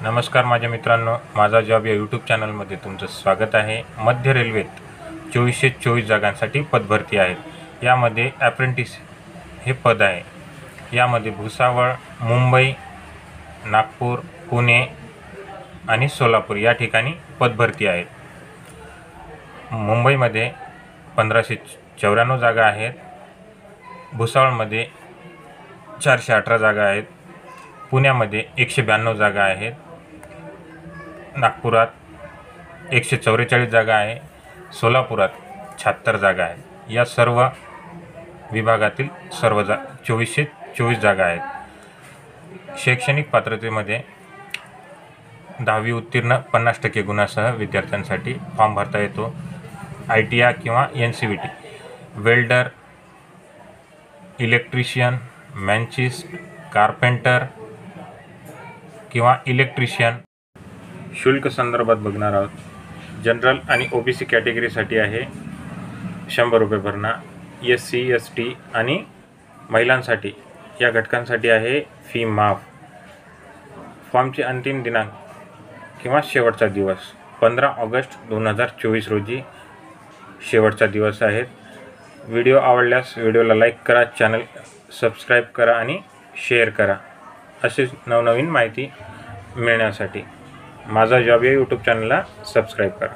नमस्कार माझ्या मित्रांनो, माझा जॉब या यूट्यूब चॅनलमध्ये तुमचं स्वागत आहे। मध्य रेल्वेत 2424 जागांसाठी पदभरती आहे। यामध्ये अप्रेंटिस हे पद आहे। यामध्ये भुसावळ, मुंबई, नागपूर, पुणे आणि सोलापूर या ठिकाणी पदभरती आहे। मुंबईमध्ये 1594 जागा आहेत, भुसावळमध्ये 418 जागा आहेत, पुण्यामध्ये 192 जागा आहेत, नागपुरात 144 जागा आहे, सोलापुरात 76 जागा आहेत। या सर्व विभागातील सर्व 2424 जागा आहेत। शैक्षणिक पात्रतेमध्ये 10वी उत्तीर्ण 50% गुणासह विद्यार्थ्यांसाठी फॉर्म भरता येतो। ITI किंवा NCVT, वेल्डर, इलेक्ट्रिशियन, मॅचिस्ट, कार्पेंटर किंवा इलेक्ट्रिशियन। शुल्क संदर्भात बघणार आहोत। जनरल आणि OBC कॅटेगरीसाठी आहे 100 रुपये भरणा। SC ST आणि महिलांसाठी या घटकांसाठी आहे फी माफ। फॉर्मचे अंतिम दिनांक किंवा शेवटचा दिवस 15 ऑगस्ट 2024 रोजी शेवटचा दिवस आहे। व्हिडिओ आवडल्यास व्हिडिओला लाईक करा, चॅनल सबस्क्राईब करा आणि शेअर करा असेच नवनवीन माहिती मिळण्यासाठी। माझा जॉब या यूट्यूब चॅनलला सबस्क्राईब करा।